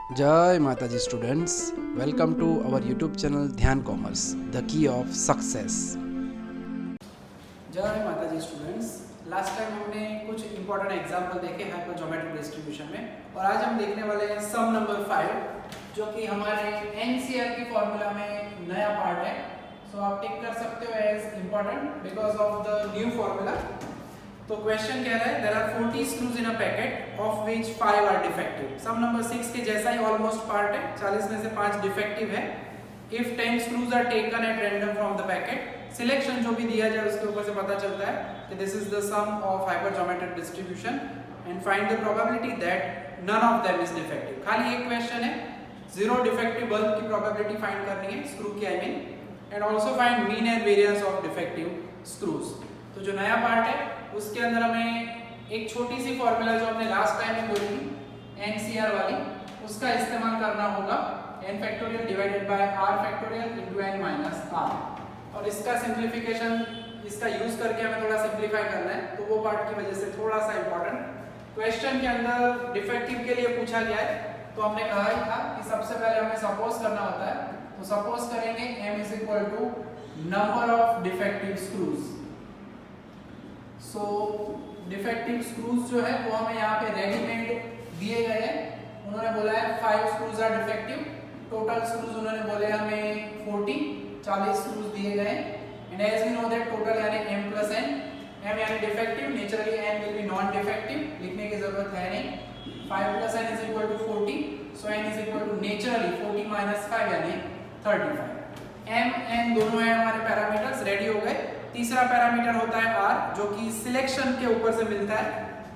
जय माता जी students, welcome to our YouTube channel Dhyan commerce, the key of success. जय माता जी स्टूडेंट्स, लास्ट टाइम हमने कुछ इंपॉर्टेंट एग्जांपल देखे हाइपरजोमेट्रिक डिस्ट्रीब्यूशन में और आज हम देखने वाले हैं सम नंबर 5 जो कि हमारे एनसीआर की फॉर्मूला में नया पार्ट है। सो आप टिक कर सकते हो as important because of the new formula. तो क्वेश्चन कह रहा है there are 40 screws in a packet of which 5 are defective. Some number 6 के जैसा ही ऑलमोस्ट पार्ट है, 40 में से 5 डिफेक्टिव है। If 10 screws are taken at random from the packet, selection जो भी दिया जाए उसके ऊपर से पता चलता है कि this is the sum of hypergeometric distribution and find the probability that none of them is defective. खाली एक क्वेश्चन है, जीरो डिफेक्टिव बल्ब की प्रोबेबिलिटी फाइंड करनी है, स्क्रू की I mean, and also find mean and variance of defective screws. तो जो नया पार्ट है उसके अंदर हमें एक छोटी सी फॉर्मूला जो हमने लास्ट टाइम में बोली थी एनसीआर वाली, उसका इस्तेमाल करना होगा, n factorial divided by r factorial into n minus r। और इसका सिंपलीफिकेशन, इसका यूज करके हमें थोड़ा सिंपलीफाई करना है, तो वो पार्ट की वजह से थोड़ा सा इंपॉर्टेंट क्वेश्चन के अंदर डिफेक्टिव के लिए पूछा गया है। तो हमने कहा ही था कि सबसे पहले हमें सपोज करना होता है, तो सपोज करेंगे m is equal to number of defective screws. So defective screws जो है वो हमें यहाँ पे रेडीमेड दिए गए हैं। उन्होंने बोला है 5 screws are defective, total screws उन्होंने बोले हमें 40 स्क्रूज दिए गए हैं। And as we know that total यानी m प्लस n, m यानी defective, naturally n will be non defective, लिखने की जरूरत है नहीं। 5 plus n is equal to 40, so n is equal to naturally 40 minus 5 यानी 35। m n दोनों है हमारे पैरामीटर्स रेडी हो गए। तीसरा पैरामीटर होता है r, जो कि सिलेक्शन के ऊपर से मिलता है।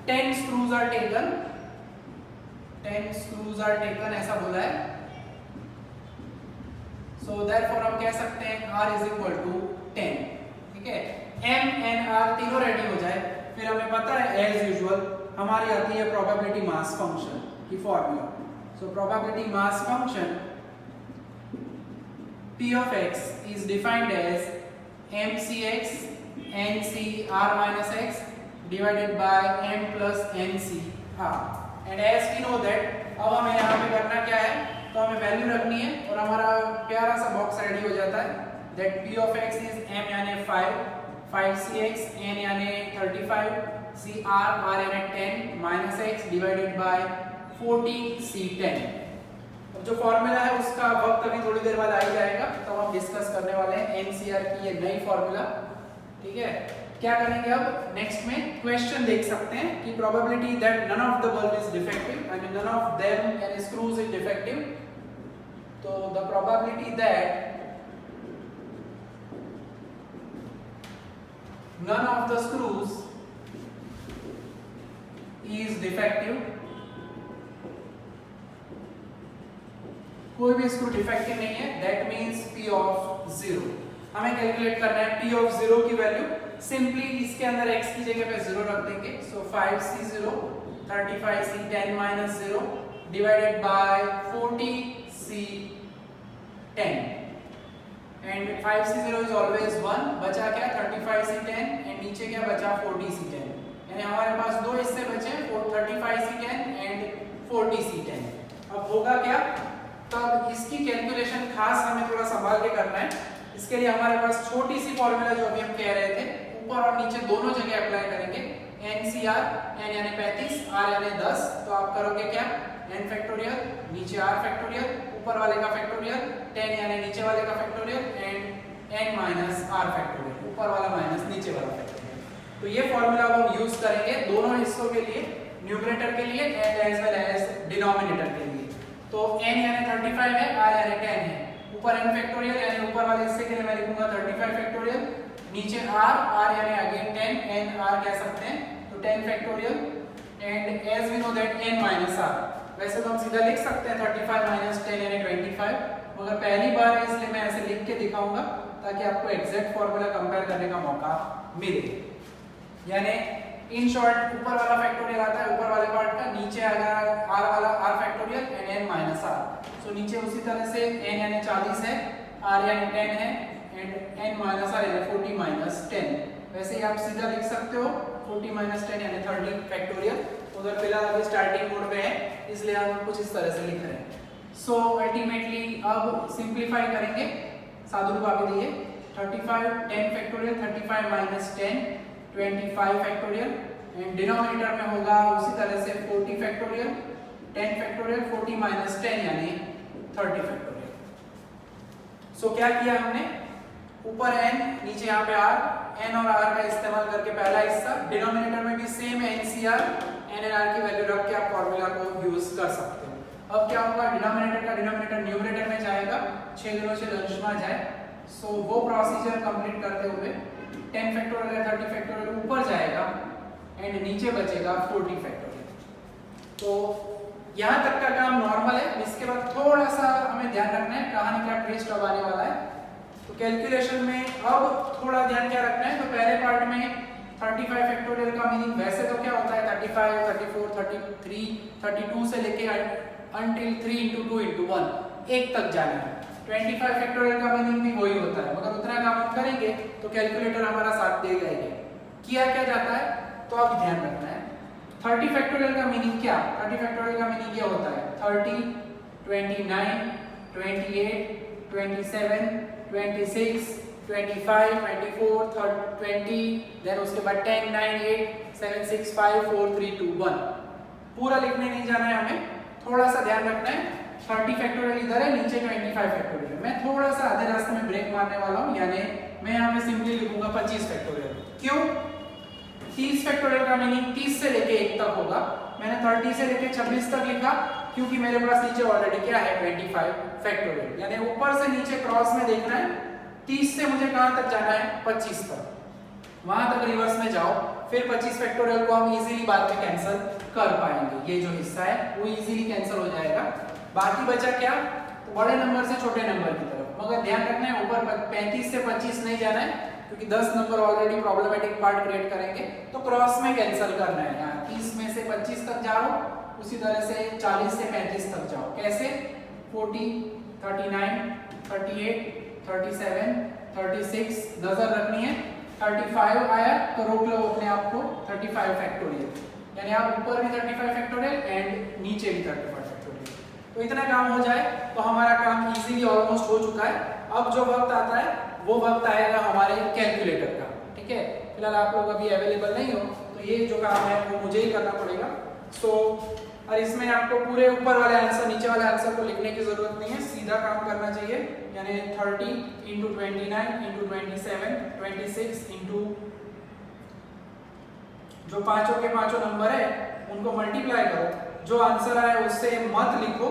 10 screws are taken, 10 screws are taken ऐसा बोला है। सो देयरफॉर हम कह सकते हैं r इज इक्वल टू 10। ठीक है, m n r तीनों रेडी हो जाए, फिर हमें पता है एज यूजुअल हमारी आती है प्रोबेबिलिटी मास फंक्शन की formula. So probability mass function p of x is defined as mcx nc r minus x divided by m plus nc r। and as we know that अब हमें यहाँ पे करना क्या है, तो हमें वैल्यू रखनी है और हमारा प्यारा सा बॉक्स रेडी हो जाता है। that p of x is m यानी 5, 5cx, n यानी 35, cr r यानी 10 minus x divided by 40c10। जो फॉर्मूला है उसका वक्त अभी थोड़ी देर बाद आ ही जाएगा, तो हम डिस्कस करने वाले हैं एनसीआर की ये नई फॉर्मूला। ठीक है, क्या करेंगे अब नेक्स्ट में क्वेश्चन देख सकते हैं कि probability that none of the bulb is defective, I mean none of them यानी स्क्रूज इज डिफेक्टिव। तो the probability that none of the screws is defective, कोई भी स्क्रू डिफेक्टिव नहीं है, दैट मींस p ऑफ 0। हमें calculate करना है p of 0 की वैल्यू। सिंपली इसके अंदर x की जगह पे 0 रख देंगे। सो 5c0 35c10 minus 0 divided by 40c10 and 5c0 is always 1। बचा क्या 35c10 एंड नीचे क्या बचा 40c10, यानी हमारे पास दो हिस्से बचे 35c10 एंड 40c10। अब होगा क्या, तब इसकी कैलकुलेशन खास हमें थोड़ा संभाल के करना है। इसके लिए हमारे पास छोटी सी फॉर्मूला जो अभी हम कह रहे थे, ऊपर और नीचे दोनों जगह अप्लाई करेंगे। NCR, n यानी 35, r यानी 10, तो आप करोगे क्या n फैक्टोरियल, नीचे r फैक्टोरियल, ऊपर वाले का फैक्टोरियल, 10 यानी नीचे वाले का factorial and n minus r factorial, ऊपर वाला माइनस नीचे वाला फैक्टोरियल। तो ये फॉर्मूला हम यूज करेंगे दोनों हिस्सों के लिए, न्यूमरेटर के लिए and as well as denominator के लिए। तो n यानी 35 है, r यानी 10 है, ऊपर n फैक्टोरियल यानी ऊपर वाले हिस्से के लिए मैं लिखूंगा 35 फैक्टोरियल, नीचे r यानी अगेन 10, n r कह सकते हैं, तो 10 factorial and as we know that n minus r। वैसे तो हम सीधा लिख सकते हैं 35 माइनस 10 यानी 25, मगर पहली बार है इसलिए मैं ऐसे लिख के दिखाऊंगा ताकि आपको एग्जैक्ट फॉर्मूला कंपेयर करने का मौका मिले। यानी इन शॉर्ट ऊपर वाला फैक्टोरियल आता है ऊपर वाले पार्ट का, नीचे आ गया r वाला r factorial and n minus r। सो नीचे उसी तरह से n यानी 40 है, r यानी 10 है एंड n माइनस r यानी 40 माइनस 10। वैसे ही आप सीधा लिख सकते हो 40 माइनस 10 यानी 30 फैक्टोरियल। उधर फिलहाल अभी स्टार्टिंग मोड पे है इसलिए हम कुछ इस तरह से लिख रहे हैं। सो अल्टीमेटली अब सिंप्लीफाई करेंगे, सादुरूप आप दिए 35 10 factorial 35 minus 10 25 factorial and denominator में होगा उसी तरह से 40 फैक्टोरियल 10 फैक्टोरियल 40 माइनस 10 यानी 30 फैक्टोरियल। सो क्या किया हमने, ऊपर n नीचे यहाँ पे r, n और r का इस्तेमाल करके पहला हिस्सा, डिनोमिनेटर में भी सेम NCR n और r की वैल्यू रख के आप फॉर्मूला को यूज कर सकते हो। अब क्या होगा, डिनोमिनेटर का डिनोमिनेटर न्यूमरेटर में जाएगा, 6 दिनों से अंश में जाए। सो वो प्रोसीजर कंप्लीट करते हुए 10 फैक्टोरियल या 30 फैक्टोरियल ऊपर जाएगा एंड नीचे बचेगा 40 फैक्टोरियल। तो यहाँ तक का काम नॉर्मल है। इसके बाद थोड़ा सा हमें ध्यान रखना है, कहानी का ट्विस्ट अब आने वाला है। तो कैलकुलेशन में अब थोड़ा ध्यान क्या रखना है, तो पहले पार्ट में 35 फैक्टोरियल का मीनिंग वैसे तो क्या होता है 35 34 33 32 से लेके until 3 into 2 into 1 एक तक जाना है। 25 फैक्टोरियल का मीनिंग भी वही होता है, मगर उतना काम हम करेंगे तो कैलकुलेटर हमारा साथ देगा ही। किया क्या जाता है तो अब ध्यान रखना है। 30 फैक्टोरियल का मीनिंग क्या, 30 फैक्टोरियल का मीनिंग ये होता है 30 29 28 27 26 25 24 20 देन उसके बाद 10 9 8 7 6 5 4 3 2 1 पूरा लिखने नहीं जाना है हमें, थोड़ा सा ध्यान रखना है। 30 फैक्टोरियल इधर है, नीचे 25 फैक्टोरियल। मैं थोड़ा सा आधे रास्ते में ब्रेक मारने वाला हूं, यानी मैं यहां पे सिंपली लिखूंगा 25 फैक्टोरियल। क्यों, 30 फैक्टोरियल का मीनिंग 30 से लेके 1 तक होगा। मैंने 30 से लेके 26 तक लिखा क्योंकि मेरे पास नीचे ऑलरेडी क्या है 25 फैक्टोरियल, यानी ऊपर से नीचे क्रॉस में देखना है। 30 से मुझे कहां तक जाना है 25 तक, वहां तक रिवर्स में जाओ, फिर 25 फैक्टोरियल को हम इजीली बाद में कैंसिल कर पाएंगे। ये जो हिस्सा है वो इजीली कैंसिल हो जाएगा। बाकी बचा क्या, तो बड़े नंबर से छोटे नंबर की तरफ, मगर ध्यान रखना है ऊपर 35 से 25 नहीं जाना है क्योंकि 10 number already problematic part create करेंगे, तो क्रॉस में कैंसिल करना है। यहाँ 30 में से 25 तक जाओ, उसी तरह से 40 से 35 तक जाओ। कैसे, 40 39 38 37 36 नजर रखनी है। 35 आया तो रोक लो अपने आप को 35 फैक्टोरियल, यानी आप ऊपर भी 35 फैक्टोरियल एंड नीचे भी 35 फैक्टोरियल। तो इतना काम हो जाए तो हमारा काम इजीली ऑलमोस्ट हो चुका है। अब जो वक्त आता है वो वक्त आएगा हमारे कैलकुलेटर का। ठीक है, फिलहाल आप लोग अभी अवेलेबल नहीं हो तो ये जो काम है वो मुझे ही करना पड़ेगा। सो और इसमें आपको पूरे ऊपर वाले आंसर नीचे वाले आंसर को लिखने की जरूरत नहीं है, सीधा काम करना चाहिए। यानी 30 into 29 into 27 26 into जो पांचों के पांचों नंबर है उनको मल्टीप्लाई करो। जो आंसर आया उससे मत लिखो,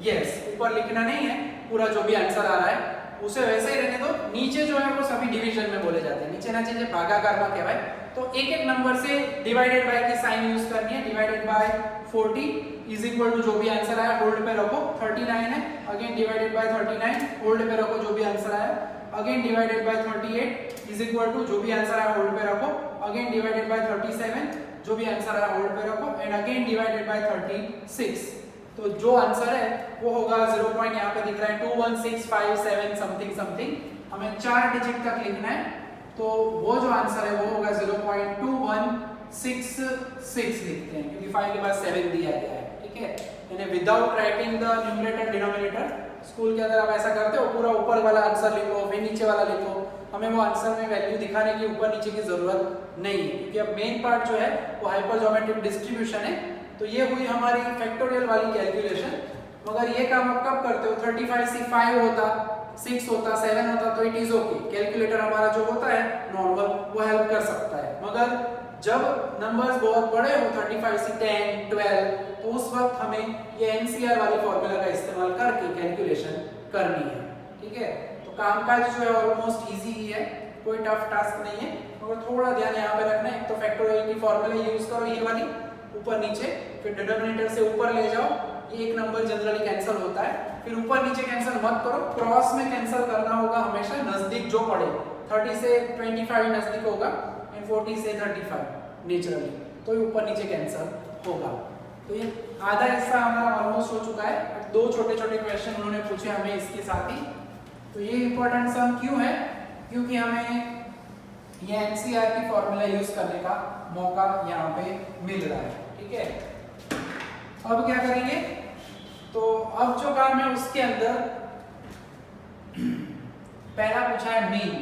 यस ऊपर लिखना नहीं है, पूरा जो भी आंसर आ रहा है उसे वैसे ही रहने दो। नीचे जो है वो सभी डिवीजन में बोले जाते हैं, नीचे ना चीजें भागाकार में कहवाए। तो एक एक नंबर से डिवाइडेड बाय की साइन यूज करनी है। Divided by 40 is equal to जो भी आंसर आया होल्ड पे रखो, 39 है, अगेन डिवाइडेड बाय 39 होल्ड पे रखो जो भी आंसर आया, again divided by 38 is equal to जो भी आंसर आया होल्ड पे रखो, अगेन डिवाइडेड बाय 37 जो भी आंसर आया होल्ड पे रखो एंड अगेन डिवाइडेड बाय 36। तो जो आंसर है वो होगा 0 पॉइंट यहाँ पे दिख रहा है 21657 समथिंग समथिंग, हमें 4 डिजिट तक लिखना है। तो वो जो आंसर है वो होगा 0.2166 लिखते हैं क्योंकि 5 के बाद 7 दिया गया है। ठीक है, यानी without writing the numerator denominator. School के अंदर आप ऐसा करते हो, पूरा ऊपर वाला आंसर लिखो फिर नीचे वाला लिखो, हमें वो आंसर में वैल्यू दिखाने की ऊपर नीचे की जरूरत नहीं है क्योंकि अब मेन पार्ट जो है वो हाइपरजोमेट्रिक डिस्ट्रीब्यूशन है। तो ये हुई हमारी फैक्टोरियल वाली कैलकुलेशन। मगर ये काम आप कब करते हो, 35 से 5 होता 6 होता 7 होता तो इट इज ओके, कैलकुलेटर हमारा जो होता है नॉर्मल वो हेल्प कर सकता है। मगर जब नंबर्स बहुत बड़े हो 35 से 10 12 तो उस वक्त हमें ये एनसीआर वाली फॉर्मूला का इस्तेमाल करके कैलकुलेशन करनी है। ठीक है, तो कामकाज जो है ऑलमोस्ट इजी ही है, कोई टफ टास्क नहीं है, मगर थोड़ा ध्यान यहाँ पे रखना है। एक तो फैक्टोरियल की फॉर्मूला यूज करो ये वाली ऊपर नीचे, फिर डिनोमिनेटर से ऊपर ले जाओ, ये एक नंबर जनरली कैंसिल होता है, फिर ऊपर नीचे कैंसिल मत करो, क्रॉस में कैंसिल करना होगा हमेशा, नजदीक जो पड़े 30 से 25 नजदीक होगा एंड 40 से 35 नेचुरली, तो ऊपर नीचे कैंसिल होगा। तो ये आधा हिस्सा हमारा ऑलमोस्ट हो चुका है। दो छोटे छोटे क्वेश्चन उन्होंने पूछे हमें इसके साथ ही। तो ये इंपॉर्टेंट सम क्यों है, क्योंकि हमें ये एनसीआर की फॉर्मूला यूज करने का मौका यहाँ पे मिल रहा है। ठीक है, अब क्या करेंगे, तो अब जो काम है उसके अंदर पहला पूछा है मीन।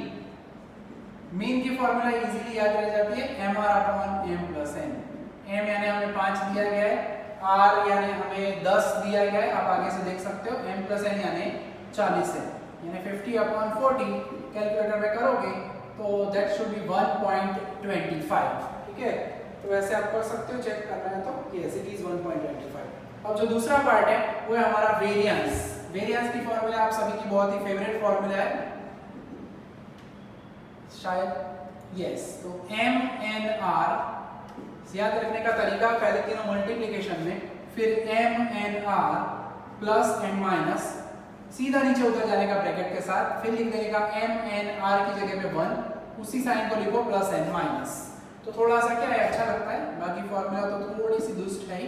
मीन की फॉर्मूला इजीली याद रह जाती है mr upon m plus n। m यानी हमें 5 दिया गया है, r यानी हमें 10 दिया गया है, आप आगे से देख सकते हो, m प्लस n यानी 40 है, यानी 50 अपॉन 40 कैलकुलेटर में करोगे तो दैट शुड बी 1.25। ठीक है, तो वैसे आप कर सकते हो, चेक करना है तो यस इट इज 1.25। अब जो दूसरा पार्ट है वो है हमारा वेरिएंस। वेरिएंस की फॉर्मूला आप सभी की बहुत ही फेवरेट फॉर्मूला है शायद, यस। तो m n r याद रखने का तरीका पहले तीनों मल्टीप्लिकेशन में, फिर m n r plus n minus, सीधा नीचे उतर जाने का ब्रैकेट के साथ, फिर लिख देने का m n r की जगह पे 1, उसी साइन को लिखो प्लस n माइनस। तो थोड़ा सा क्या है, अच्छा लगता है, बाकी फॉर्मूला तो थोड़ी सी दुष्ट है ही।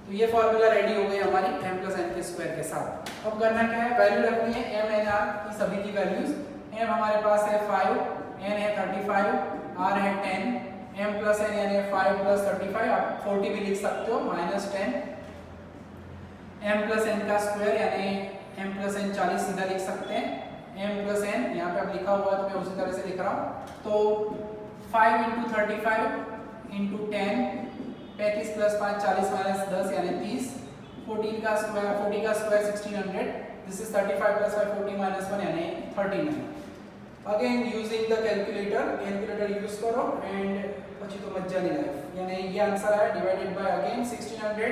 तो ये फॉर्मूला रेडी हो गई हमारी m प्लस n के स्क्वायर के साथ। अब करना क्या है, वैल्यू रखनी है m n r की सभी की वैल्यूज। m हमारे पास है 5, n है 35, r है 10, m प्लस n यानी 5 प्लस 35, आप 40 भी लिख सकते हो, माइनस 10, m प्लस n का स्क्वायर यानी m प्लस n 40 सीधा लिख सकते हैं, m प्लस n यहाँ पे अब लिखा हुआ है तो मैं उसी तरह से लिख रहा हूँ। तो 5 इंटू 35 इंटू 10, 35 प्लस 5 40 माइनस 10 यानी 30, 40 का square 1600, this is 35 plus 5 40 minus 1 यानी 39। Again using the calculator use करो एंड પછી તો મજા ની લાઈફ, यानी ये आंसर है डिवाइडेड बाय अगेन 1600,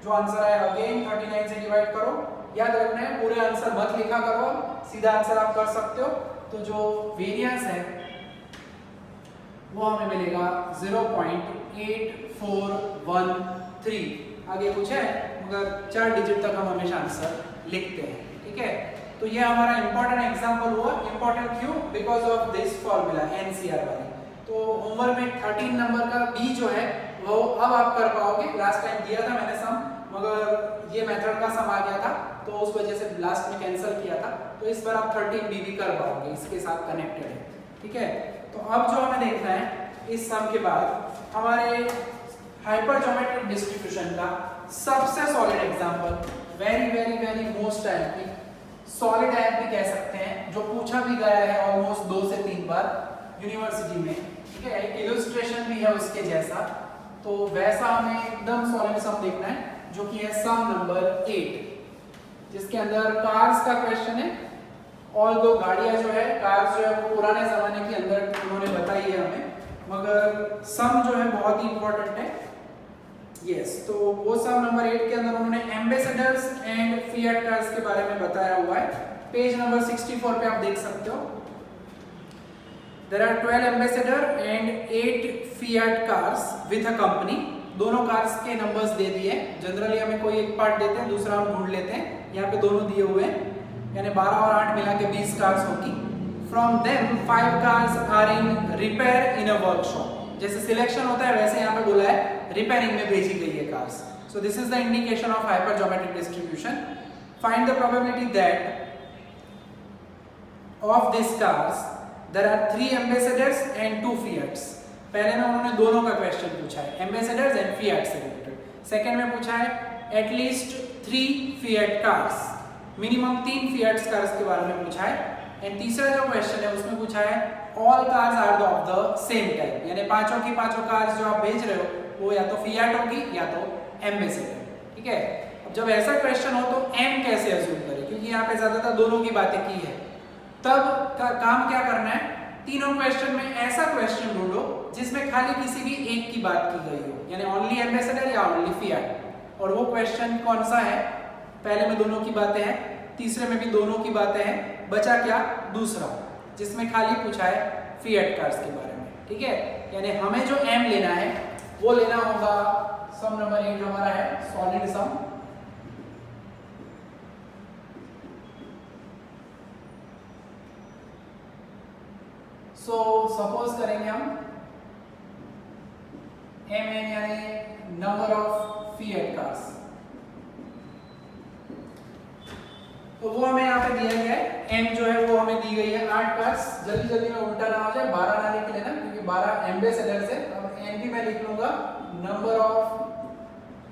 जो आंसर है अगेन 39 से डिवाइड करो। याद रखना है पूरे आंसर मत लिखा करो, सीधा आंसर आप कर सकते हो। तो जो वेरिएंस है वो हमें मिलेगा 0.8413। आगे कुछ है मगर 4 डिजिट तक हम हमेशा आंसर लिखते हैं। ठीक है, तो ये हमारा इंपॉर्टेंट एग्जांपल हुआ। इंपॉर्टेंट क्यों? Because of this formula NCR वाली। तो होमवर्क में 13 नंबर का बी जो है वो अब आप कर पाओगे। लास्ट टाइम दिया था मैंने सम, मगर ये मेथड का सम आ गया था तो उस वजह से लास्ट में कैंसिल किया था। तो इस बार आप 13 बी भी कर पाओगे, इसके साथ कनेक्टेड है। ठीक है, तो अब जो हमें देखना है इस सम के बाद हमारे हाइपर ज्योमेट्रिक डिस्ट्रीब्यूशन का सबसे solid example, very very very most type solid type भी कह सकते हैं, जो पूछा भी गया है ऑलमोस्ट 2 से 3 बार यूनिवर्सिटी में। ठीक है, एक इलस्ट्रेशन भी है उसके जैसा, तो वैसा हमें एकदम सॉलिड सम देखना है जो कि है सम नंबर 8, जिसके अंदर कार्स का क्वेश्चन है। ऑल दो गाड़ियां जो है, कार्स जो है वो पुराने जमाने के अंदर उन्होंने बताई है हमें, मगर सम जो है बहुत ही इंपॉर्टेंट है। यस, तो वो सम नंबर 8 के अंदर उन्होंने एम्बेसडर्स एंड फिएट कार्स के बारे में बताया हुआ है। पेज नंबर 64 पे आप देख सकते हो। There are 12 ambassador and 8 Fiat cars with a company। दोनों कार्स के नंबर्स दे दिए। जनरली हमें कोई एक पार्ट देते हैं, दूसरा हम ढूंढ लेते हैं। यहाँ पे दोनों दिए हुए हैं, यानी 12 और 8 मिला के 20 कार्स होगी। From them 5 cars are in repair in a workshop। जैसे सिलेक्शन होता है वैसे यहाँ पे बोला है रिपेयरिंग में भेजी गई है cars. So this is the indication of hypergeometric distribution। Find the probability that of these cars there are 3 ambassadors and 2 Fiats। पहले में उन्होंने दोनों का क्वेश्चन पूछा है, एम्बेसडर्स एंड फिएट से रिलेटेड। सेकंड में पूछा है at least 3 Fiat cars, minimum 3 Fiat cars के बारे में पूछा है। एंड तीसरा जो क्वेश्चन है उसमें पूछा है all cars are of the same type, यानी पांचों की पांचों कार्स जो आप भेज रहे हो वो या तो फिएट होगी या तो एम्बेसडर। ठीक है, अब जब ऐसा क्वेश्चन हो तो एम कैसे अज्यूम करें, क्योंकि यहाँ पे ज्यादातर दोनों की बातें की है। तब का काम क्या करना है, तीनों क्वेश्चन में ऐसा क्वेश्चन ढूंढो जिसमें खाली किसी भी एक की बात की गई हो, यानी ओनली एम्बेसडर या ओनली फिएट। और वो क्वेश्चन कौन सा है, पहले में दोनों की बातें हैं, तीसरे में भी दोनों की बातें हैं, बचा क्या दूसरा जिसमें खाली पूछा है फिएट कार्स के बारे में। ठीक है, यानी हमें जो एम लेना है वो लेना होगा सम नंबर 8 हमारा है सॉलिड सम। सो सपोज करेंगे हम एम एन यानी नंबर ऑफ फिएट कार्स, तो वो हमें यहाँ पे दिया गया है। एम जो है वो हमें दी गई है 8 कार्स। जल्दी जल्दी में उल्टा ना हो जाए, 12 ना लिख लेना क्योंकि 12 एम्बेसडर से। अब एम भी मैं लिख लूंगा नंबर ऑफ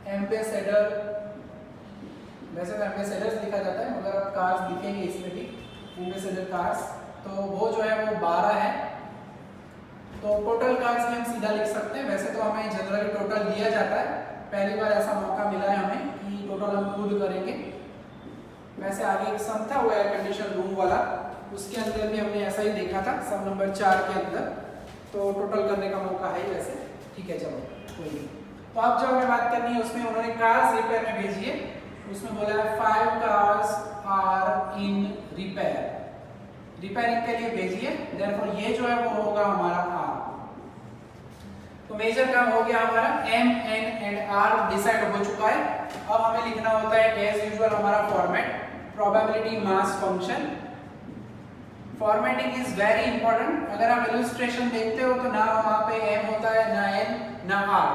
एम्बेसडर वैसे तो एम्बेसडर्स लिखा जाता है मगर अब कार्स दिखेंगे इसमें भी, एम्बेसडर कार्स। तो वो जो है वो 12 है। तो टोटल कार्स में हम सीधा लिख सकते हैं, वैसे तो हमें जनरली टोटल दिया जाता है, पहली बार ऐसा मौका मिला है हमें कि टोटल हम खुद करेंगे। वैसे आगे एक सम था वो एयर कंडीशन रूम वाला, उसके अंदर भी हमने ऐसा ही देखा था, सम नंबर 4 के अंदर। तो टोटल करने का मौका है वैसे, ठीक है चलो कोई नहीं। तो अब जो हमें बात करनी है उसमें उन्होंने कार्स रिपेयर में भेजी है, उसमें बोला है 5 cars are in repair, repairing के लिए भेजी है, देयरफॉर ये जो है वो होगा हमारा आर। तो मेजर काम हो गया हमारा, M N and R decide हो चुका है। अब हमें लिखना होता है एज यूजुअल हमारा format, probability mass function. Formatting is very important. अगर आप इलस्ट्रेशन देखते हो तो ना वहां पे एम होता है, ना एन, ना आर,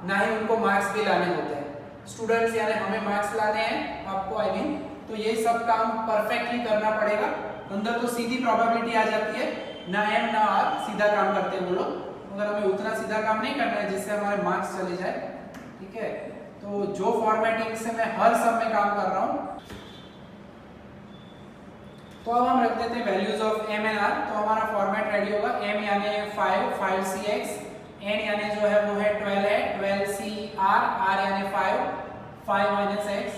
ना ही उनको मार्क्स भी लाने होते हैं। स्टूडेंट्स यानी हमें मार्क्स लाने हैं, आपको आई मीन, तो ये सब काम परफेक्टली करना पड़ेगा। अंदर तो सीधी प्रोबेबिलिटी आ जाती है, ना एम ना आर, सीधा काम करते हैं वो लोग, मगर हमें उतना सीधा काम नहीं करना है जिससे हमारे मार्क्स चले जाए, ठीक है। तो जो फॉर्मेटिंग से मैं हर सब में काम कर रहा हूँ, तो अब हम रख देते हैं values of M and R. तो हमारा फॉर्मेट रेडी होगा, एम यानी 5 सी एक्स, एन यानी जो है वो है 12 है, 12 सी आर, आर यानी 5 माइनस एक्स।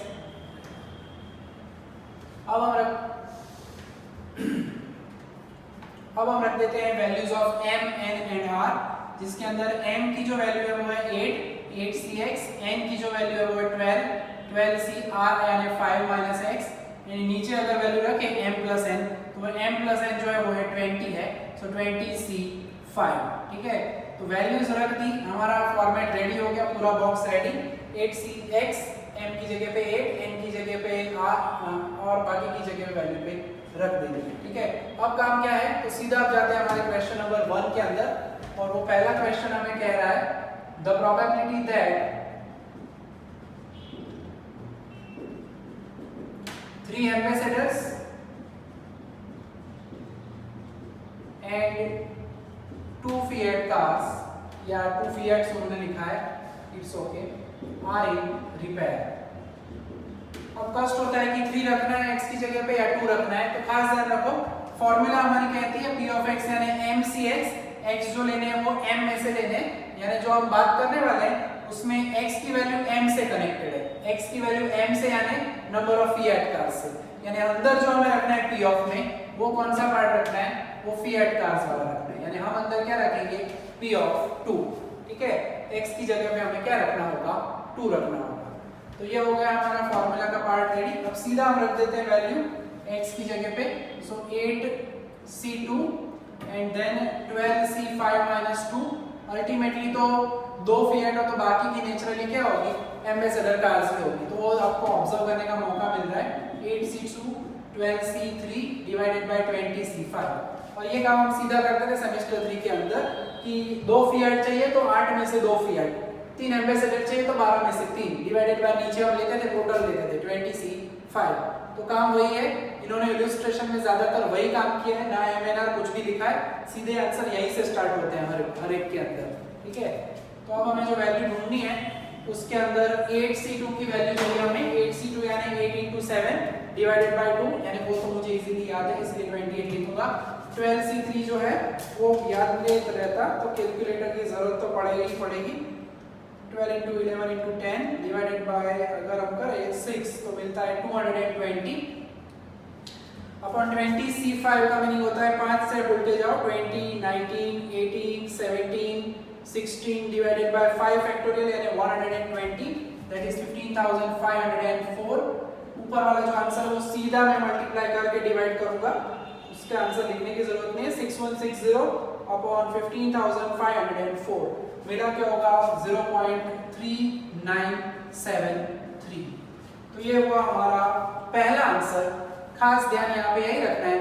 अब हम रख देते हैं values of M N and R, जिसके अंदर m की जो वैल्यू है वो है 8 सी एक्स, n की जो वैल्यू है वो है 12 सी आर यानी 5 माइनस एक्स, यानी नीचे अगर वैल्यू रखे m प्लस n तो m प्लस n जो है वो है 20 है, सो 20 सी 5, ठीक है। तो वैल्यूज रख दी, हमारा फॉर्मेट रेडी हो गया, पूरा बॉक्स रेडी। 8 सी एक्स, m की जगह पे 8, n की जगह पे r और बाकी की जगह पे वैल्यू पे रख देंगे, ठीक है। अब काम क्या है, तो सीधा आप जाते हैं हमारे क्वेश्चन नंबर 1 के अंदर, और वो पहला क्वेश्चन हमें कह रहा है the probability that 3 ambassadors and 2 Fiat cars, या 2 फिएट्स उन्होंने लिखा है, it's okay, are in repair. अब कष्ट होता है कि 3 रखना है x की जगह पे या 2 रखना है, तो खास ध्यान रखो, फॉर्मूला हमारी कहती है p ऑफ x यानी m c x, x जो लेने हैं वो m में से लेने हैं, यानी जो हम बात करने वाले हैं उसमें x की वैल्यू m से कनेक्टेड है, x की वैल्यू m से यानी नंबर ऑफ फिएट कार्स से, यानी अंदर जो हमें रखना है p ऑफ में, वो कौन सा पार्ट रखना है, वो फिएट कार्स वाला रखना है, यानी हम अंदर क्या रखेंगे, p ऑफ 2, ठीक है। x की जगह पे हमें क्या रखना होगा, 2 रखना होगा। तो ये हो गया हमारा फॉर्मूला का पार्ट रेडी। अब सीधा हम रख देते हैं वैल्यू x की जगह पे, so 8c2 and then 12c5 minus 2। Ultimately तो 2 फिएट हो तो बाकी की नेचुरली क्या होगी, एम्बेसडर कार्स में होगी, तो वो आपको ऑब्जर्व करने का मौका मिल रहा है। 8c2 12c3 divided by 20c5, और ये काम हम सीधा करते थे सेमेस्टर 3 के अंदर कि 2 फिएट चाहिए तो 8 में से 2 फिएट, 3 एम्बेसडर चाहिए तो 12 में से 3 डिवाइडेड बाय नीचे हम लेते थे टोटल लेते थे 20c5। तो काम वही है, इन्होंने इलस्ट्रेशन में ज्यादातर वही काम किया है, ना एमएनआर कुछ भी लिखा है, सीधे आंसर यहीं से स्टार्ट होते हैं हर एक के अंदर, ठीक है। तो अब हमें जो वैल्यू ढूंढनी है उसके अंदर 8c2 की वैल्यू चाहिए हमें, 8c2 यानी 8 × 7 डिवाइडेड बाय 2, यानी वो तो मुझे इजीली याद है इसलिए 28 लिखूंगा। 12c3 जो है वो याद नहीं रहता तो कैलकुलेटर की जरूरत तो पड़ेगी। 12 × 11 × 10 डिवाइडेड बाय अगर हम करें 6 तो मिलता है 220 अपॉन 20c5 का मीनिंग होता है 5 से उल्टे जाओ 20, 19, 18, 17, 16 डिवाइडेड बाय 5 फैक्टोरियल यानी 120, दैट इज 15504। ऊपर वाला जो आंसर है वो सीधा मैं मल्टीप्लाई करके डिवाइड करूंगा, उसका आंसर लिखने की जरूरत नहीं है। 6160 अपॉन 15504 मेरा क्या होगा 0.3973। तो ये हुआ हमारा पहला आंसर। खास ध्यान यहाँ पे यही रखना है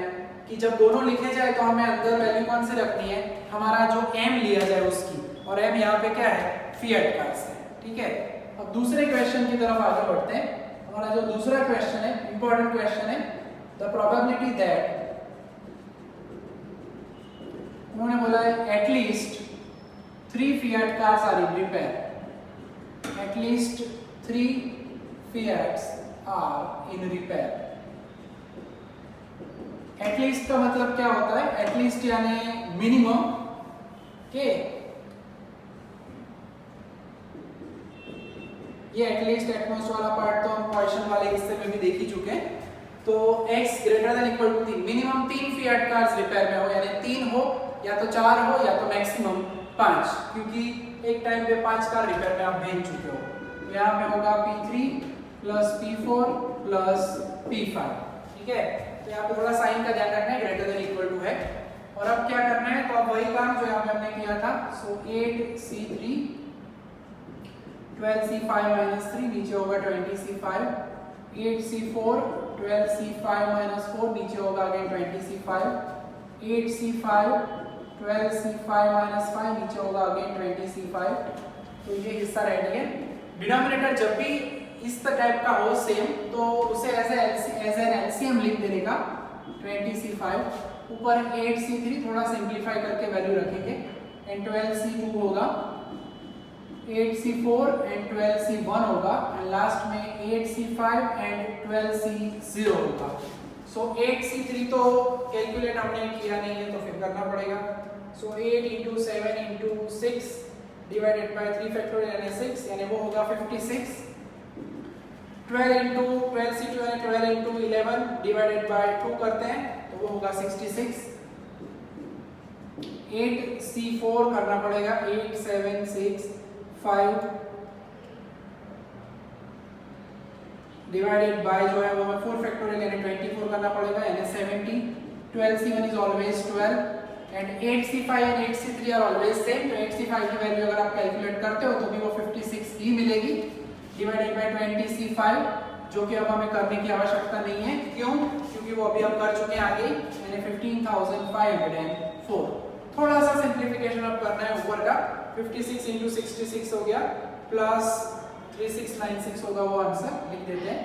कि जब दोनों लिखे जाए तो हमें अंदर वैल्यू कौन सी रखनी है, हमारा जो m लिया जाए उसकी, और m यहाँ पे क्या है, फिएट कार्स है, ठीक है। अब दूसरे क्वेश्चन की तरफ आगे बढ़ते हैं। हमारा जो दूसरा क्वेश्चन है, इंपॉर्टेंट क्वेश्चन है, द प्रोबेबिलिटी दैट, उन्होंने बोला है at least 3 Fiat cars are in repair, at least 3 Fiats are in repair. At least का मतलब क्या होता है? एटलीस्ट यानी मिनिमम के, ये एटलीस्ट एटमोस्ट वाला पार्ट तो हम क्वेश्चन वाले हिस्से में भी देख ही चुके हैं। तो x greater than equal to 3, minimum 3 Fiat cars repair में हो, यानी 3 हो या तो 4 हो या तो मैक्सिमम 5, क्योंकि एक टाइम पे 5 कार रिपेयर में आप भेज चुके हो। तो यहाँ पे होगा P3 plus P4 plus P5, ठीक है। तो यहाँ पे थोड़ा साइन का ध्यान रखना है, ग्रेटर देन इक्वल टू है। और अब क्या करना है, तो अब वही काम जो यहाँ पे हमने किया था। सो 8C3 12C5 minus 3, नीचे होगा 20C5, 8C4 12C5 minus 4, नीचे होगा again 20C5, 8C5 12C5 minus 5, नीचे होगा अगेन 20C5। तो ये हिस्सा रेडी है। डिनोमिनेटर जब भी इस टाइप का हो सेम, तो उसे एज एन एलसीएम लिख देने का 20C5, ऊपर 8C3 थोड़ा सिंप्लीफाई करके वैल्यू रखेंगे, एंड 12C2 होगा, 8C4 एंड 12C1 होगा, एंड लास्ट में 8C5 एंड 12C0 होगा। सो 8C3 तो कैलकुलेट हमने किया नहीं है, तो फिर करना पड़ेगा। सो 8 into 7 into 6 divided by 3 factorial यानी 6, यानी वो होगा 56। 12 into 12C2 यानी 12 into 11 डिवाइडेड बाय 2 करते हैं, तो वो होगा 66। 8C4 करना पड़ेगा, 8 7 6 5 डिवाइडेड बाय जो है वो हमें 4 फैक्टोरियल यानी 24 करना पड़ेगा, यानी 70। 12C1 is always 12 and 8C5 and 8C3 are always same. तो 8C5 की वैल्यू अगर आप कैलकुलेट करते हो तो भी वो 56 ही मिलेगी, डिवाइडेड बाय 20C5, जो कि अब हमें करने की आवश्यकता नहीं है। क्यों? क्योंकि वो अभी हम कर चुके हैं आगे, यानी 15,504। थोड़ा सा सिंप्लीफिकेशन अब करना है ऊपर का, 56 into 66 हो गया प्लस 3696 होगा, वो आंसर लिख देते हैं।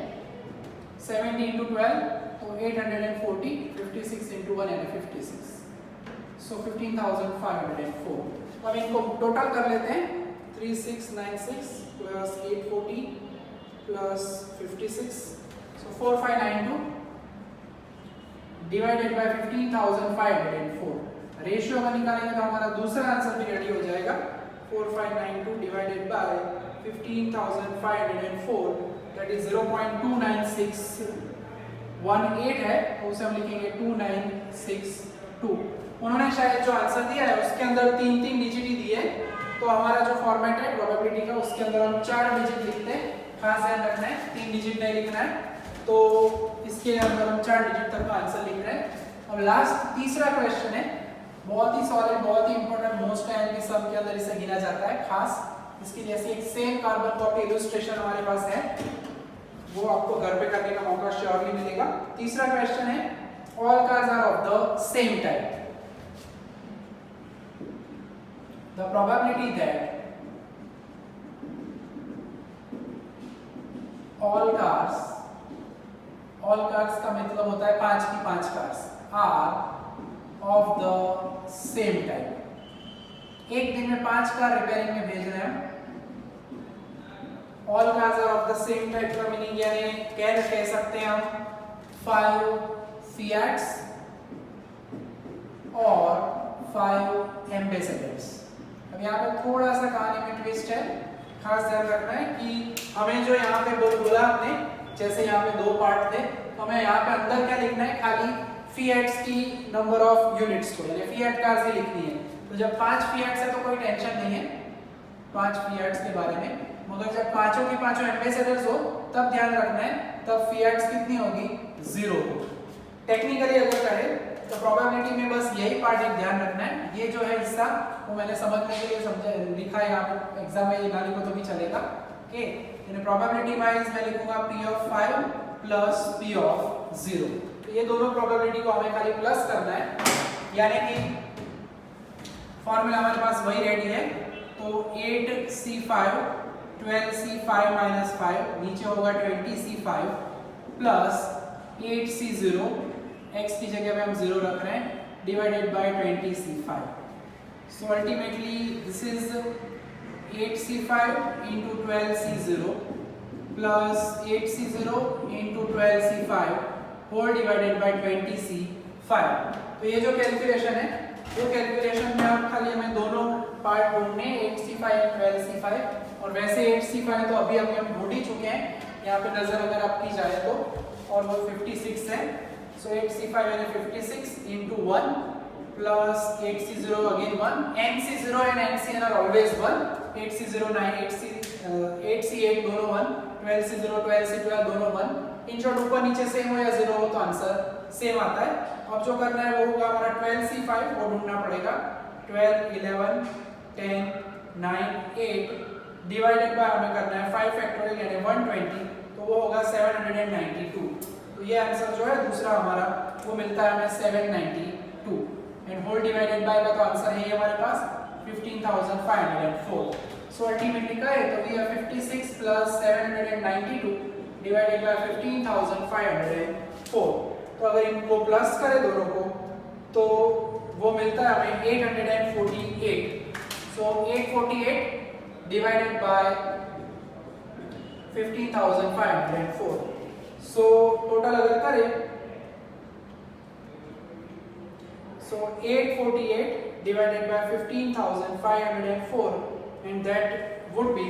70 into 12 तो 840, 56 into 1 यानी 56, सो 15,504। तो अब इनको टोटल कर लेते हैं, 3696 plus 840 plus 56, so 4592 divided by 15,504। Ratio अगर निकालेंगे तो हमारा दूसरा आंसर भी रेडी हो जाएगा, 4592 डिवाइडेड बाय 15,504, दैट इज 0.29618 है, तो उसे हम लिखेंगे 2962। उन्होंने शायद जो आंसर दिया है उसके अंदर 3 डिजिट ही दिए, तो हमारा जो फॉर्मेट है प्रोबेबिलिटी का, उसके अंदर हम 4 डिजिट लिखते हैं। खास ध्यान रखना है, 3 डिजिट नहीं लिखना है, तो इसके अंदर हम 4 डिजिट तक का आंसर लिख रहे हैं। और लास्ट तीसरा क्वेश्चन है, बहुत ही सॉलिड, बहुत ही इंपॉर्टेंट, मोस्ट टाइम के सब के अंदर इसे गिना जाता है। खास इसकी जैसी एक सेम कार्बन कॉपी इलस्ट्रेशन हमारे पास है, वो आपको घर पे करने का मौका श्योरली मिलेगा। तीसरा क्वेश्चन है, all cars are of the same type, the probability that all cars का मतलब होता है 5 की 5 cars are of the same type. एक दिन में 5 कार रिपेयरिंग में भेज रहे हैं। All cars are of the same type का मीनिंग यानी कह सकते हैं हम 5 फिएट्स और 5 एम्बेसडर्स। अब यहाँ पे थोड़ा सा कहानी में ट्विस्ट है, खास ध्यान रखना है कि हमें जो यहाँ पे बोला आपने, जैसे यहाँ पे 2 पार्ट थे, तो हमें यहाँ पे अंदर क्या लिखना है, खाली फिएट्स की नंबर ऑफ यूनिट्स को, यानी फिएट कार्स ही लिखनी है। तो जब 5 फिएट्स है तो कोई टेंशन नहीं है 5 फिएट्स के बारे में, मगर जब पांचों की पांचों एम्बेसडर्स हो तब ध्यान रखना है, तब फिएट्स कितनी होगी, 0। टेक्निकली अगर कहे तो प्रोबेबिलिटी में बस यही पार्ट एक ध्यान रखना है। ये जो है हिस्सा वो मैंने समझने के लिए लिखा है, यहाँ पे एग्जाम में ये ना लिखो तो भी चलेगा। ओके, यानी प्रोबेबिलिटी वाइज मैं लिखूंगा P of 5 plus P of 0। तो ये दोनों प्रोबेबिलिटी को हमें खाली प्लस करना है, यानी कि फॉर्मूला हमारे पास वही रेडी है। तो 8C5 12C5 minus 5, नीचे होगा 20C5 प्लस 8C0, x की जगह पे हम 0 रख रहे हैं, divided by 20C5। So ultimately this is 8C5 into 12C0 plus 8C0 into 12C5 whole divided by 20C5। तो ये जो कैलकुलेशन है, वो कैलकुलेशन में आप खाली हमें दोनों पार्ट ढूंढने 8C5 12C5, और वैसे 8C5 तो अभी हम ढूंढ ही चुके हैं, यहाँ पे नजर अगर आपकी जाए तो, और वो 56 है। सो 8C5 यानी 56 into 1 plus 8C0 again 1, NC0 and NCN are always 1, 8C0 9, 8C8 दोनों 1, 12C0 12C12 दोनों 1। इन शॉर्ट ऊपर नीचे सेम हो या 0 हो तो आंसर सेम आता है। अब जो करना है वो होगा हमारा 12C5, वो ढूंढना पड़ेगा 12 11 10 9 8 डिवाइडेड बाय हमें करना है 5 फैक्टोरियल यानी 120, तो वो होगा 792। तो ये आंसर जो है दूसरा हमारा वो मिलता है हमें 792, एंड होल डिवाइडेड बाय का तो आंसर है ये हमारे पास 15504। सो अल्टीमेटली करें तो we are 56 plus 792 divided by 15504। तो अगर इनको प्लस करें दोनों को तो वो मिलता है हमें 848। सो 848 डिवाइडेड बाय 15504। सो टोटल अगर करें so 848 divided by 15504, and that would be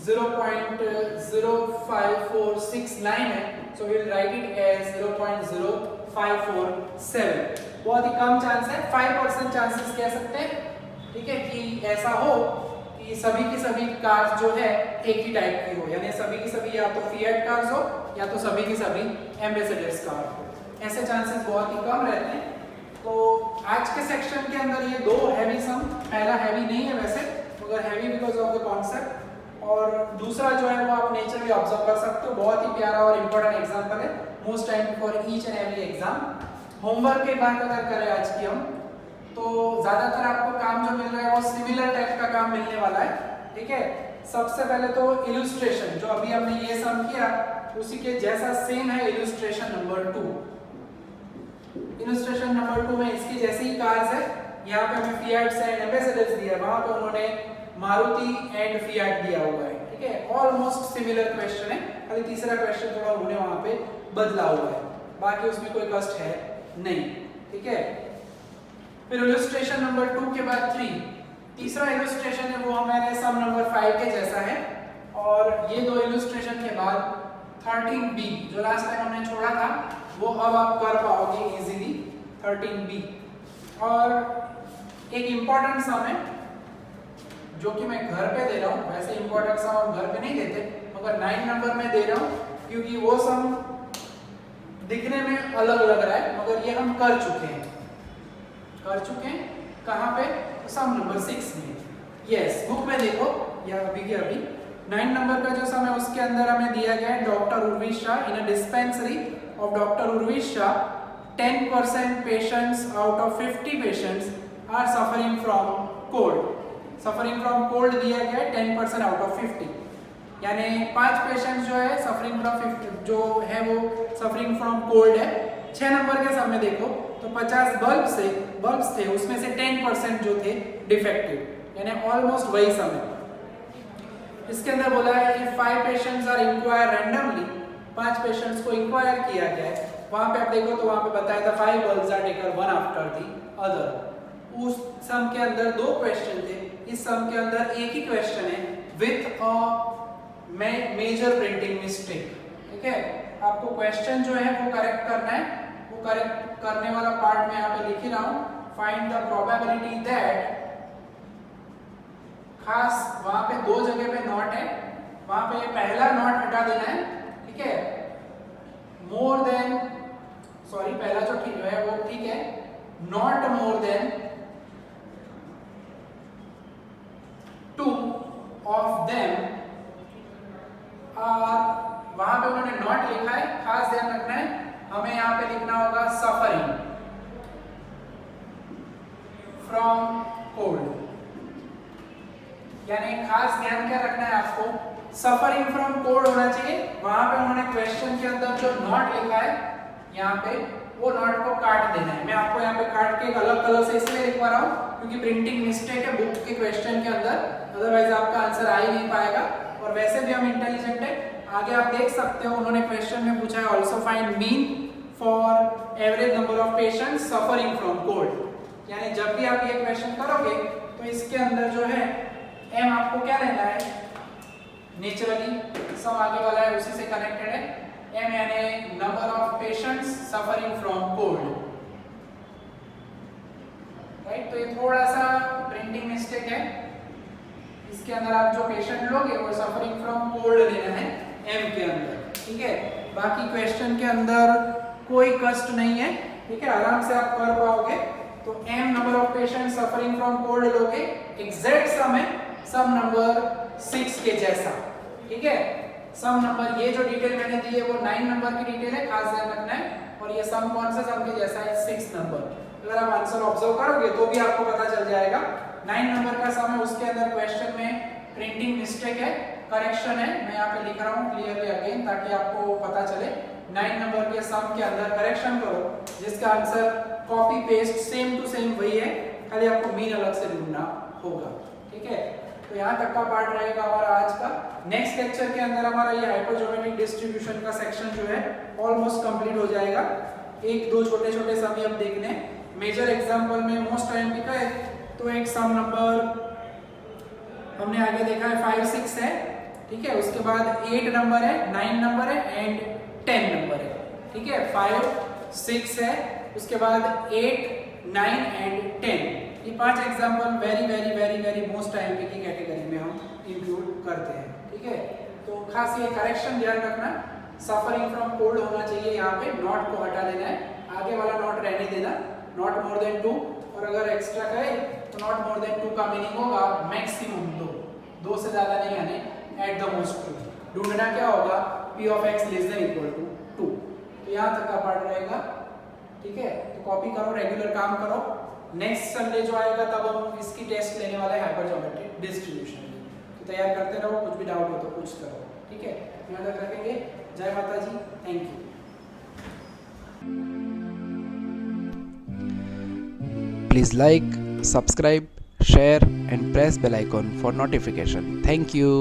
0.05469 है, so we will write it as 0.0547। बहुत ही कम चांस है, 5% चांसेस कह सकते हैं, ठीक है, कि ऐसा हो कि सभी की सभी कार्स जो है एक ही टाइप की हो, यानी सभी की सभी या तो फिएट कार्स हो या तो सभी की सभी एम्बेसडर्स कार हो। ऐसे चांसेस बहुत ही कम रहते हैं। तो आज के सेक्शन के अंदर ये दो हैवी सम, पहला हैवी नहीं है वैसे, मगर heavy because of the concept, और दूसरा जो है वो आप नेचर भी ऑब्जर्व कर सकते हो। बहुत ही प्यारा और इंपॉर्टेंट एग्जांपल है, most time for each and every exam. Homework की बात अगर करें आज की हम, तो ज्यादातर आपको काम जो मिल रहा है वो सिमिलर टाइप का काम मिलने वाला है, ठीक है। सबसे पहले तो इलस्ट्रेशन, जो अभी हमने ये सम किया उसी के जैसा सेम है इलस्ट्रेशन नंबर 2। इलस्ट्रेशन नंबर 2 में इसकी जैसी ही कार्स है, यहाँ पे हमें फिएट एंड एम्बेसडर्स दिया है, वहां पे उन्होंने मारुति एंड फिएट दिया हुआ है, ठीक है। ऑलमोस्ट सिमिलर क्वेश्चन है, खाली तीसरा क्वेश्चन थोड़ा उन्होंने वहां पे बदला हुआ है, बाकी उसमें कोई कष्ट है नहीं, ठीक है। फिर इलस्ट्रेशन नंबर 2 के बाद 3, तीसरा इलस्ट्रेशन है वो हमारे सम नंबर 5 के जैसा है, और ये दो इलस्ट्रेशन के बाद 13b जो लास्ट टाइम हमने छोड़ा था वो अब आप कर पाओगे इजीली 13b। और एक इंपॉर्टेंट सम है जो कि मैं घर पे दे रहा हूँ, वैसे इंपॉर्टेंट सम हम घर पे नहीं देते, मगर 9 नंबर में दे रहा हूँ क्योंकि वो सम दिखने में अलग लग रहा है, मगर ये हम कर चुके हैं कहाँ पे, तो सम नंबर 6 में। यस, बुक में देखो या अभी के अभी 9 नंबर का जो सम है उसके अंदर हमें दिया गया है doctor Urvish Shah in a dispensary of Dr. Urvish Shah, 10% patients out of 50 patients are suffering from cold. Suffering from cold दिया गया है 10% out of 50, यानी 5 पेशेंट्स जो है सफरिंग फ्रॉम 50 जो है वो सफरिंग फ्रॉम कोल्ड है। 6 नंबर के सम में देखो तो 50 बल्ब्स थे, उसमें से 10% जो थे डिफेक्टिव, यानी ऑलमोस्ट वही सम है। इसके अंदर बोला है कि 5 patients are inquire randomly, 5 patients को इंक्वायर किया गया है। वहां पे आप देखो तो वहां पे बताया था 5 bulbs are taken one after the other. उस सम के अंदर 2 क्वेश्चन थे, इस सम के अंदर एक ही क्वेश्चन है with a major printing mistake, ठीक है। आपको क्वेश्चन जो है वो करेक्ट करना है, वो करेक्ट करने वाला पार्ट मैं यहाँ पे लिख ही रहा हूँ। फाइंड द प्रोबेबिलिटी दैट, खास वहां पे 2 जगह पे नॉट है, वहां पे ये पहला नॉट हटा देना है, ठीक है। मोर देन, सॉरी पहला जो ठीक है वो ठीक है, not more than 2 of them are, वहां पे उन्होंने नॉट लिखा है, खास ध्यान रखना है, हमें यहाँ पे लिखना होगा सफरिंग फ्रॉम कोल्ड, यानी खास ध्यान क्या रखना है आपको, सफरिंग फ्रॉम कोल्ड होना चाहिए। वहां पे उन्होंने क्वेश्चन के अंदर जो नॉट लिखा है यहाँ पे वो नॉट को काट देना है। मैं आपको यहाँ पे काट के एक अलग कलर से इसलिए लिखवा रहा हूँ क्योंकि प्रिंटिंग मिस्टेक है बुक के क्वेश्चन के अंदर, अदरवाइज आपका आंसर आ ही नहीं पाएगा। और वैसे भी हम इंटेलिजेंट है, आगे आप देख सकते हो उन्होंने क्वेश्चन में पूछा है also find mean for average number of patients suffering from cold. यानी जब भी आप ये क्वेश्चन करोगे तो इसके अंदर जो है m आपको क्या लेना है, नेचुरली सम आगे वाला है उसी से कनेक्टेड है, m यानी number of patients suffering from cold, right. तो ये थोड़ा सा प्रिंटिंग मिस्टेक है, इसके अंदर आप जो पेशेंट लोगे वो सफरिंग फ्रॉम कोल्ड लेना है m के अंदर, ठीक है। बाकी क्वेश्चन के अंदर कोई कष्ट नहीं है, ठीक है, आराम से आप कर पाओगे। तो m number of patient suffering from cold लोगे, एग्जैक्ट सम है सम नंबर 6 के जैसा, ठीक है। सम नंबर ये जो डिटेल मैंने दी है वो 9 नंबर की डिटेल है, खास ध्यान रखना है। और ये सम कौन सा सम के जैसा है, 6 नंबर। अगर आप आंसर ऑब्जर्व करोगे तो भी आपको पता चल जाएगा 9 नंबर का सम है, उसके अंदर क्वेश्चन में प्रिंटिंग मिस्टेक है, करेक्शन है, मैं यहाँ पे लिख रहा हूँ क्लियरली अगेन ताकि आपको पता चले। 9 नंबर के सम के अंदर करेक्शन करो, जिसका answer copy paste same to same वही है, खाली आपको मीन अलग से ढूंढना होगा, ठीक है। तो यहाँ तक का पार्ट रहेगा हमारा आज का। नेक्स्ट लेक्चर के अंदर हमारा ये हाइपरजोमेट्रिक डिस्ट्रीब्यूशन का सेक्शन जो है ऑलमोस्ट कंप्लीट हो जाएगा। एक दो छोटे छोटे सम अब देखने, मेजर एग्जांपल में मोस्ट टाइम लिखा है तो एक सम नंबर हमने आगे देखा है 5 6 है, ठीक है। उसके बाद 8 नंबर है, 9 नंबर है एंड 10 नंबर है, ठीक है। 5 6 है, उसके बाद 8 9 एंड 10, ये 5 example very very very very most time की कैटेगरी में हम इंक्लूड करते हैं, ठीक है। तो खास ये करेक्शन ध्यान रखना, सफरिंग फ्रॉम कोल्ड होना चाहिए, यहाँ पे नॉट को हटा देना है, आगे वाला नॉट रहने देना, नॉट मोर देन 2, और अगर एक्स्ट्रा करे तो नॉट मोर देन 2 का मीनिंग होगा मैक्सिमम 2 से ज्यादा नहीं आने, एट द मोस्ट 2। ढूंढना क्या होगा, p of x less than equal to 2। तो यहाँ तक का पार्ट रहेगा, ठीक है। तो कॉपी करो, रेगुलर काम करो। नेक्स्ट संडे जो आएगा तब हम इसकी टेस्ट लेने वाले हैं हाइपरजोमेट्रिक डिस्ट्रीब्यूशन की। तो तैयार करते रहो, कुछ भी डाउट हो तो पूछते रहो, ठीक है। यहाँ तक रखेंगे। जय माता जी, thank you. Please like, subscribe, share and press bell icon for notification. Thank you.